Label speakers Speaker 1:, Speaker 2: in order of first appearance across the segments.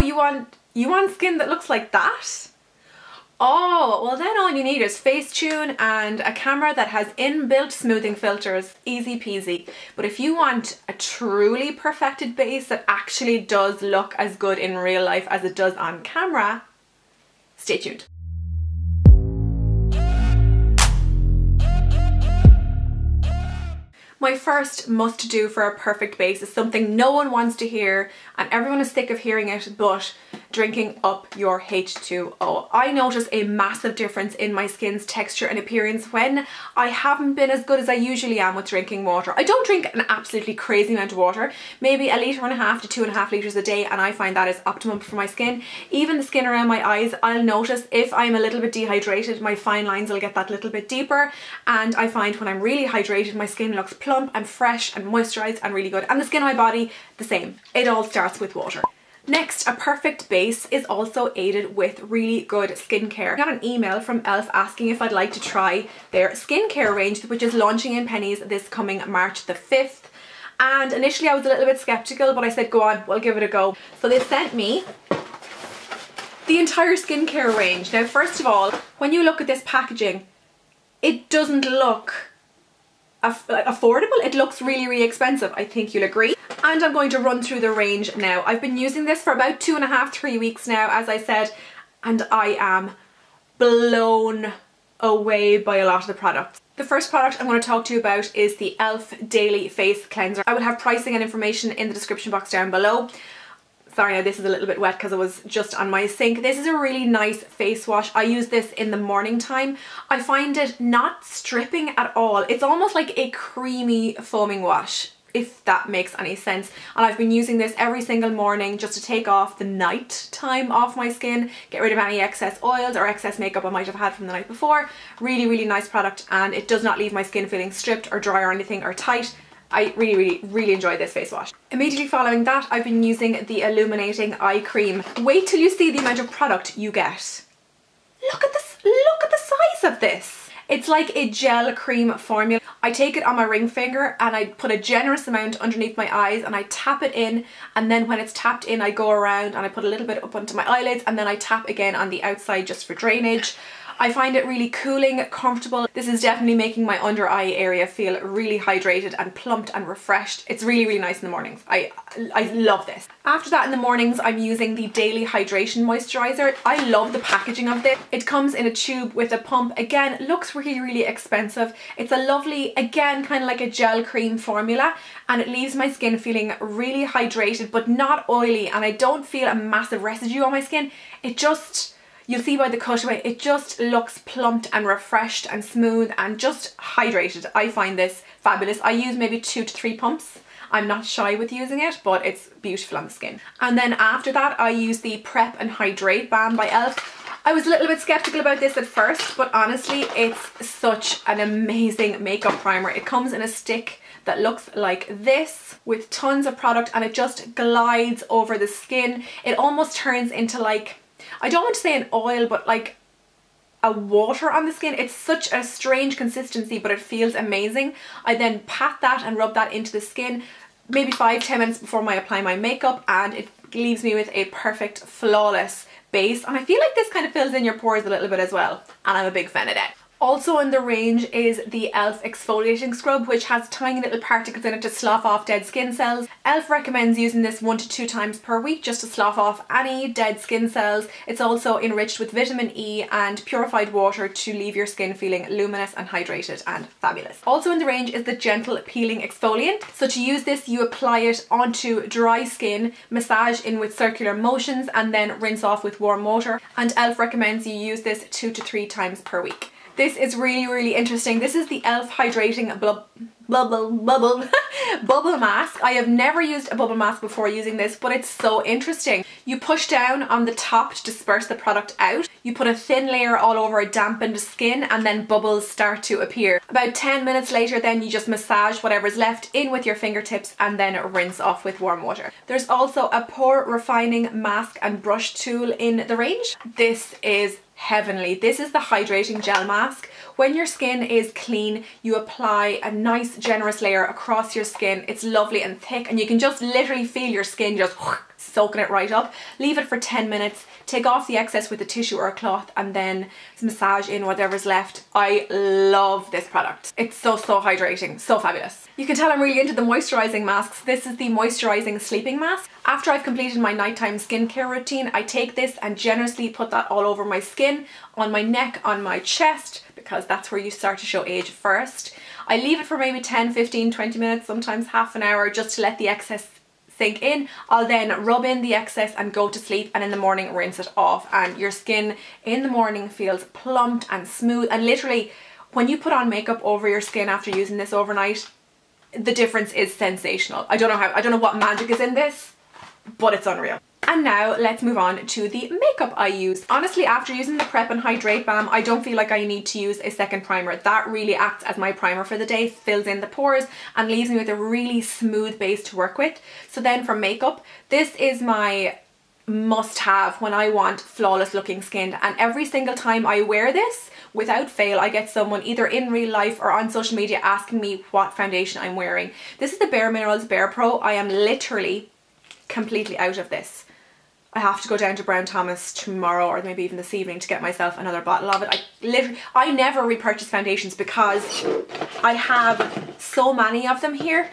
Speaker 1: Oh, you want skin that looks like that? Oh, well then all you need is Facetune and a camera that has inbuilt smoothing filters. Easy peasy. But if you want a truly perfected base that actually does look as good in real life as it does on camera, stay tuned. My first must do for a perfect base is something no one wants to hear and everyone is sick of hearing it, but drinking up your H2O. I notice a massive difference in my skin's texture and appearance when I haven't been as good as I usually am with drinking water. I don't drink an absolutely crazy amount of water, maybe 1.5 litres to 2.5 litres a day, and I find that is optimum for my skin. Even the skin around my eyes, I'll notice if I'm a little bit dehydrated, my fine lines will get that little bit deeper, and I find when I'm really hydrated, my skin looks plump and fresh and moisturised and really good. And the skin on my body, the same. It all starts with water. Next, a perfect base is also aided with really good skincare. I got an email from e.l.f. asking if I'd like to try their skincare range, which is launching in Penneys this coming March the 5th. And initially I was a little bit skeptical, but I said, go on, we'll give it a go. So they sent me the entire skincare range. Now, first of all, when you look at this packaging, it doesn't look affordable. It looks really, really expensive. I think you'll agree. And I'm going to run through the range now. I've been using this for about 2.5 to 3 weeks now, as I said, and I am blown away by a lot of the products. The first product I'm going to talk to you about is the e.l.f. Daily Face Cleanser. I will have pricing and information in the description box down below. Sorry, now this is a little bit wet because it was just on my sink. This is a really nice face wash. I use this in the morning time. I find it not stripping at all. It's almost like a creamy foaming wash, if that makes any sense. And I've been using this every single morning just to take off the night time off my skin, get rid of any excess oils or excess makeup I might have had from the night before. Really, really nice product, and it does not leave my skin feeling stripped or dry or anything or tight. I really enjoy this face wash. Immediately following that, I've been using the Illuminating Eye Cream. Wait till you see the amount of product you get. Look at this, look at the size of this. It's like a gel cream formula. I take it on my ring finger and I put a generous amount underneath my eyes and I tap it in, and then when it's tapped in I go around and I put a little bit up onto my eyelids and then I tap again on the outside just for drainage. I find it really cooling, comfortable. This is definitely making my under eye area feel really hydrated and plumped and refreshed. It's really, really nice in the mornings. I love this. After that, in the mornings, I'm using the Daily Hydration Moisturiser. I love the packaging of this. It comes in a tube with a pump. Again, looks really, really expensive. It's a lovely, again, kind of like a gel cream formula, and it leaves my skin feeling really hydrated but not oily, and I don't feel a massive residue on my skin. It just, you'll see by the cutaway, it just looks plumped and refreshed and smooth and just hydrated. I find this fabulous. I use maybe 2 to 3 pumps. I'm not shy with using it, but it's beautiful on the skin. And then after that, I use the Prep and Hydrate Balm by e.l.f. I was a little bit skeptical about this at first, but honestly, it's such an amazing makeup primer. It comes in a stick that looks like this with tons of product, and it just glides over the skin. It almost turns into, like, I don't want to say an oil, but like a water on the skin. It's such a strange consistency, but it feels amazing. I then pat that and rub that into the skin maybe 5-10 minutes before I apply my makeup, and it leaves me with a perfect, flawless base. And I feel like this kind of fills in your pores a little bit as well, and I'm a big fan of that. Also in the range is the e.l.f. Exfoliating Scrub, which has tiny little particles in it to slough off dead skin cells. e.l.f. recommends using this 1 to 2 times per week just to slough off any dead skin cells. It's also enriched with vitamin E and purified water to leave your skin feeling luminous and hydrated and fabulous. Also in the range is the Gentle Peeling Exfoliant. So to use this, you apply it onto dry skin, massage in with circular motions, and then rinse off with warm water. And e.l.f. recommends you use this 2 to 3 times per week. This is really, really interesting. This is the e.l.f. Hydrating Bubble Mask. I have never used a bubble mask before using this, but it's so interesting. You push down on the top to disperse the product out. You put a thin layer all over a dampened skin, and then bubbles start to appear. About 10 minutes later, then you just massage whatever's left in with your fingertips and then rinse off with warm water. There's also a pore refining mask and brush tool in the range. This is heavenly. This is the Hydrating Gel Mask. When your skin is clean, you apply a nice generous layer across your skin. It's lovely and thick, and you can just literally feel your skin just soaking it right up. Leave it for 10 minutes, take off the excess with a tissue or a cloth, and then massage in whatever's left. I love this product. It's so hydrating, so fabulous. You can tell I'm really into the moisturizing masks. This is the Moisturizing sleeping mask. After I've completed my nighttime skincare routine, I take this and generously put that all over my skin, on my neck, on my chest, because that's where you start to show age first. I leave it for maybe 10, 15, 20 minutes, sometimes half an hour, just to let the excess sink in. I'll then rub in the excess and go to sleep, and in the morning rinse it off, and your skin in the morning feels plumped and smooth. And literally, when you put on makeup over your skin after using this overnight, the difference is sensational. I don't know what magic is in this, but it's unreal. And now let's move on to the makeup I use. Honestly, after using the Prep and Hydrate Balm, I don't feel like I need to use a second primer. That really acts as my primer for the day, fills in the pores, and leaves me with a really smooth base to work with. So then for makeup, this is my must-have when I want flawless looking skin, and every single time I wear this, without fail, I get someone either in real life or on social media asking me what foundation I'm wearing. This is the Bare Minerals Bare Pro. I am literally completely out of this. I have to go down to Brown Thomas tomorrow, or maybe even this evening, to get myself another bottle of it. I never repurchase foundations because I have so many of them here,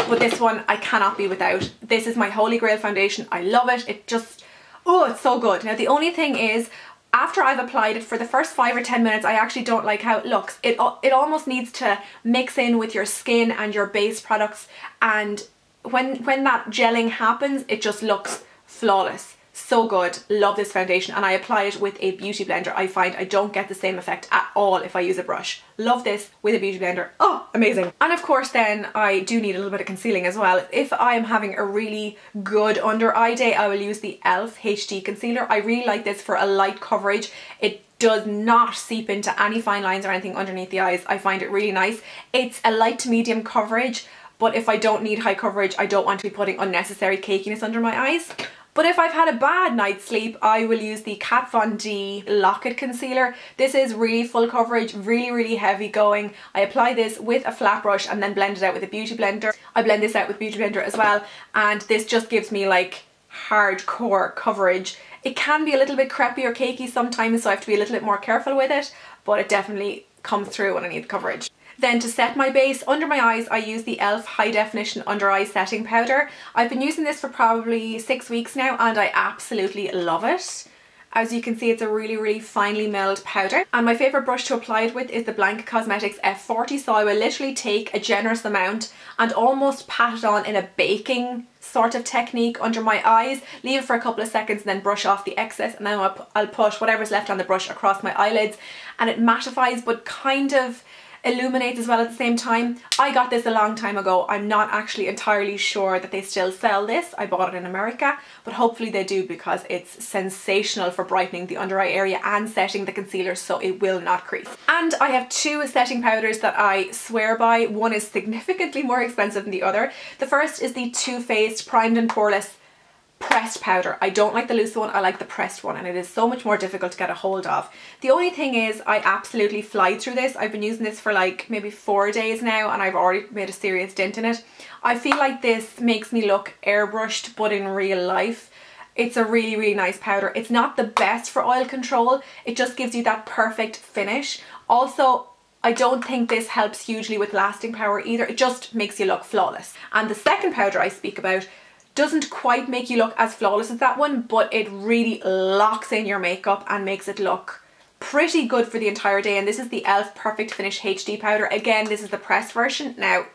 Speaker 1: but this one I cannot be without. This is my holy grail foundation. I love it. It just, oh, it's so good. Now the only thing is, after I've applied it, for the first 5 or 10 minutes, I actually don't like how it looks. It almost needs to mix in with your skin and your base products, and when that gelling happens, it just looks flawless. So good. Love this foundation, and I apply it with a beauty blender. I find I don't get the same effect at all if I use a brush. Love this with a beauty blender. Oh, amazing. And of course then I do need a little bit of concealing as well. If I am having a really good under eye day, I will use the e.l.f. HD concealer. I really like this for a light coverage. It does not seep into any fine lines or anything underneath the eyes. I find it really nice. It's a light to medium coverage, but if I don't need high coverage, I don't want to be putting unnecessary cakiness under my eyes. But if I've had a bad night's sleep, I will use the Kat Von D Lock-It Concealer. This is really full coverage, really heavy going. I apply this with a flat brush and then blend it out with a beauty blender. I blend this out with beauty blender as well, and this just gives me like hardcore coverage. It can be a little bit crepey or cakey sometimes, so I have to be a little bit more careful with it, but it definitely comes through when I need the coverage. Then to set my base under my eyes, I use the e.l.f. High Definition Under Eye Setting Powder. I've been using this for probably 6 weeks now, and I absolutely love it. As you can see, it's a really finely milled powder, and my favourite brush to apply it with is the Blank Cosmetics F40, so I will literally take a generous amount and almost pat it on in a baking sort of technique under my eyes, leave it for a couple of seconds and then brush off the excess, and then I'll push whatever's left on the brush across my eyelids, and it mattifies but kind of illuminates as well at the same time. I got this a long time ago. I'm not actually entirely sure that they still sell this. I bought it in America, but hopefully they do, because it's sensational for brightening the under eye area and setting the concealer so it will not crease. And I have 2 setting powders that I swear by. One is significantly more expensive than the other. The first is the Too Faced Primed and Poreless pressed powder. I don't like the loose one, I like the pressed one, and it is so much more difficult to get a hold of. The only thing is, I absolutely fly through this. I've been using this for like maybe 4 days now, and I've already made a serious dent in it. I feel like this makes me look airbrushed, but in real life. It's a really nice powder. It's not the best for oil control, it just gives you that perfect finish. Also, I don't think this helps hugely with lasting power either. It just makes you look flawless. And the second powder I speak about doesn't quite make you look as flawless as that one, but it really locks in your makeup and makes it look pretty good for the entire day. And this is the e.l.f. Perfect Finish HD powder. Again, this is the pressed version. Now,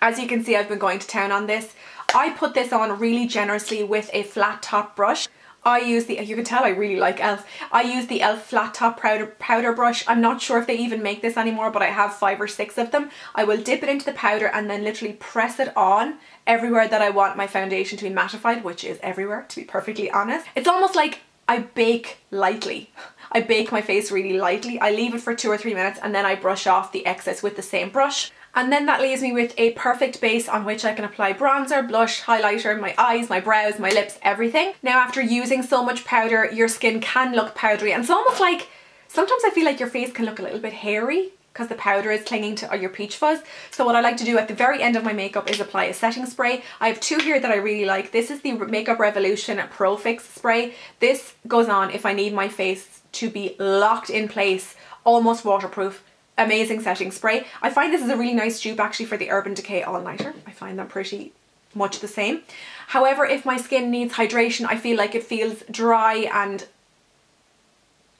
Speaker 1: as you can see, I've been going to town on this. I put this on really generously with a flat top brush. I use the, you can tell I really like e.l.f. I use the e.l.f. flat top powder brush. I'm not sure if they even make this anymore, but I have 5 or 6 of them. I will dip it into the powder and then literally press it on everywhere that I want my foundation to be mattified, which is everywhere, to be perfectly honest. It's almost like I bake lightly. I bake my face really lightly. I leave it for 2 or 3 minutes and then I brush off the excess with the same brush. And then that leaves me with a perfect base on which I can apply bronzer, blush, highlighter, my eyes, my brows, my lips, everything. Now, after using so much powder, your skin can look powdery, and it's almost like, sometimes I feel like your face can look a little bit hairy, because the powder is clinging to your peach fuzz. So what I like to do at the very end of my makeup is apply a setting spray. I have two here that I really like. This is the Makeup Revolution Pro Fix spray. This goes on if I need my face to be locked in place, almost waterproof. Amazing setting spray. I find this is a really nice dupe actually for the Urban Decay All Nighter. I find them pretty much the same. However, if my skin needs hydration, I feel like it feels dry and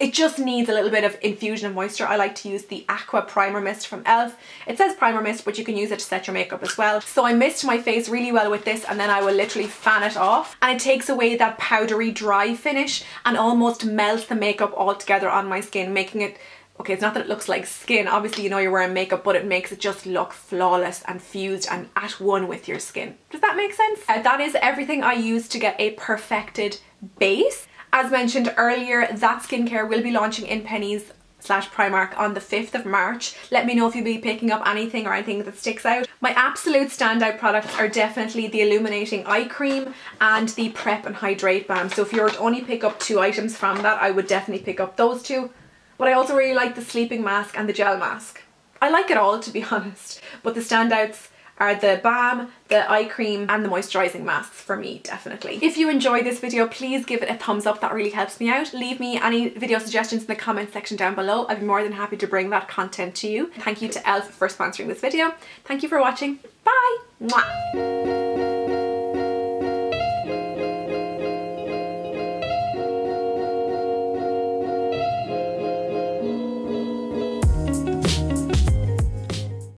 Speaker 1: it just needs a little bit of infusion of moisture, I like to use the Aqua Primer Mist from e.l.f. It says primer mist, but you can use it to set your makeup as well. So I mist my face really well with this, and then I will literally fan it off, and it takes away that powdery dry finish and almost melts the makeup all together on my skin, making it, okay, it's not that it looks like skin, obviously you know you're wearing makeup, but it makes it just look flawless and fused and at one with your skin. Does that make sense? That is everything I use to get a perfected base. As mentioned earlier, that skincare will be launching in Penneys / Primark on the 5th of March. Let me know if you'll be picking up anything or anything that sticks out. My absolute standout products are definitely the Illuminating Eye Cream and the Prep and Hydrate Balm. So if you were to only pick up 2 items from that, I would definitely pick up those 2. But I also really like the sleeping mask and the gel mask. I like it all, to be honest, but the standouts are the balm, the eye cream and the moisturizing masks for me, definitely. If you enjoyed this video, please give it a thumbs up, that really helps me out. Leave me any video suggestions in the comment section down below. I'd be more than happy to bring that content to you. Thank you to e.l.f. for sponsoring this video. Thank you for watching. Bye! Mwah.